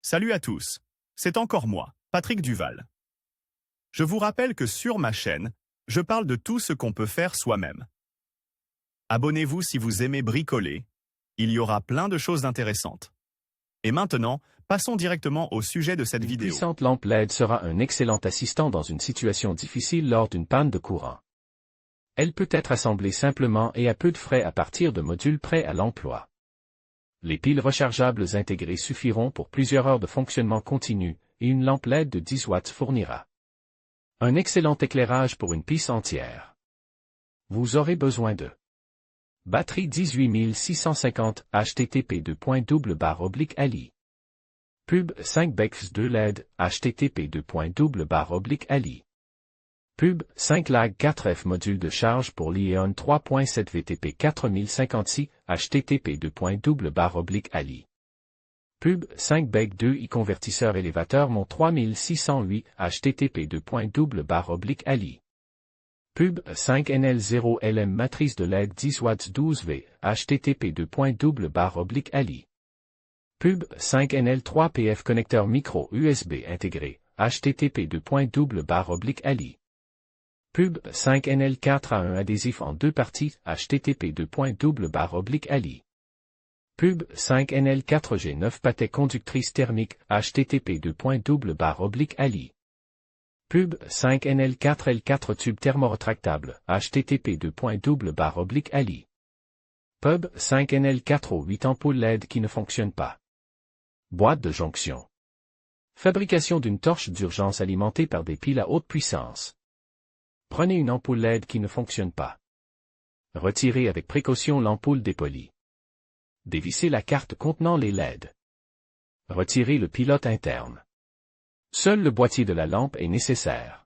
Salut à tous, c'est encore moi, Patrick Duval. Je vous rappelle que sur ma chaîne, je parle de tout ce qu'on peut faire soi-même. Abonnez-vous si vous aimez bricoler, il y aura plein de choses intéressantes. Et maintenant, passons directement au sujet de cette vidéo. Une puissante lampe LED sera un excellent assistant dans une situation difficile lors d'une panne de courant. Elle peut être assemblée simplement et à peu de frais à partir de modules prêts à l'emploi. Les piles rechargeables intégrées suffiront pour plusieurs heures de fonctionnement continu, et une lampe LED de 10 watts fournira un excellent éclairage pour une piste entière. Vous aurez besoin de batterie 18650 http://ali. Pub 5 BEX 2 LED http://ali. Pub 5 lag 4F module de charge pour l'Ion 3.7 VTP 4056 http://ali. Pub 5 BEG 2 I convertisseur élévateur Mont 3608 http://ali. Pub 5 NL0 LM matrice de LED 10 watts 12V http://ali. Pub 5 NL3 PF connecteur micro USB intégré http://ali. Pub 5 NL4 A1 adhésif en deux parties http://ali. Pub 5 NL4 G9 patet conductrice thermique http://ali. Pub 5 NL4 L4 tube thermoretractable http://ali. Pub 5 NL4 O8 ampoule LED qui ne fonctionne pas. Boîte de jonction. Fabrication d'une torche d'urgence alimentée par des piles à haute puissance. Prenez une ampoule LED qui ne fonctionne pas. Retirez avec précaution l'ampoule dépolie. Dévissez la carte contenant les LED. Retirez le pilote interne. Seul le boîtier de la lampe est nécessaire.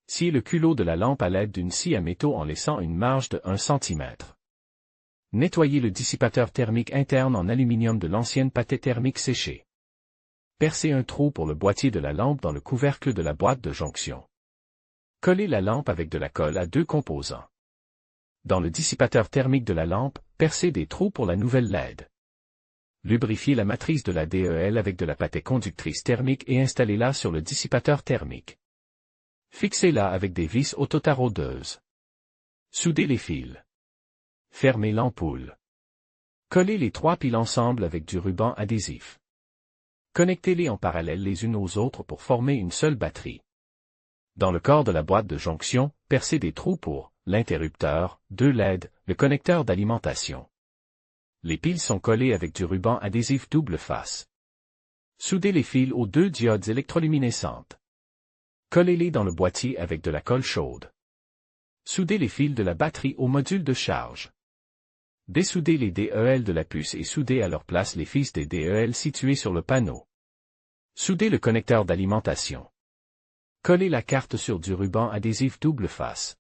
Sciez le culot de la lampe à l'aide d'une scie à métaux en laissant une marge de 1 cm. Nettoyez le dissipateur thermique interne en aluminium de l'ancienne patet thermique séchée. Percez un trou pour le boîtier de la lampe dans le couvercle de la boîte de jonction. Collez la lampe avec de la colle à deux composants. Dans le dissipateur thermique de la lampe, percez des trous pour la nouvelle LED. Lubrifiez la matrice de la DEL avec de la patet conductrice thermique et installez-la sur le dissipateur thermique. Fixez-la avec des vis autotaraudeuses. Soudez les fils. Fermez l'ampoule. Collez les trois piles ensemble avec du ruban adhésif. Connectez-les en parallèle les unes aux autres pour former une seule batterie. Dans le corps de la boîte de jonction, percez des trous pour l'interrupteur, 2 LED, le connecteur d'alimentation. Les piles sont collées avec du ruban adhésif double face. Soudez les fils aux deux diodes électroluminescentes. Collez-les dans le boîtier avec de la colle chaude. Soudez les fils de la batterie au module de charge. Dessoudez les DEL de la puce et soudez à leur place les fils des DEL situés sur le panneau. Soudez le connecteur d'alimentation. Collez la carte sur du ruban adhésif double face.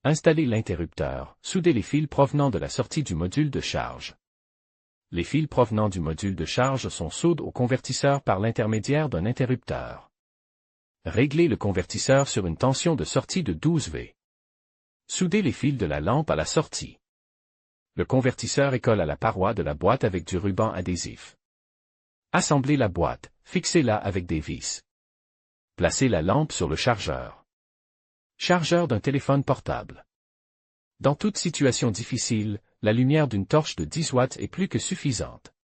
Installez l'interrupteur, soudez les fils provenant de la sortie du module de charge. Les fils provenant du module de charge sont soudés au convertisseur par l'intermédiaire d'un interrupteur. Réglez le convertisseur sur une tension de sortie de 12 V. Soudez les fils de la lampe à la sortie. Le convertisseur est collé à la paroi de la boîte avec du ruban adhésif. Assemblez la boîte, fixez-la avec des vis. Placez la lampe sur le chargeur. Chargeur d'un téléphone portable. Dans toute situation difficile, la lumière d'une torche de 10 watts est plus que suffisante.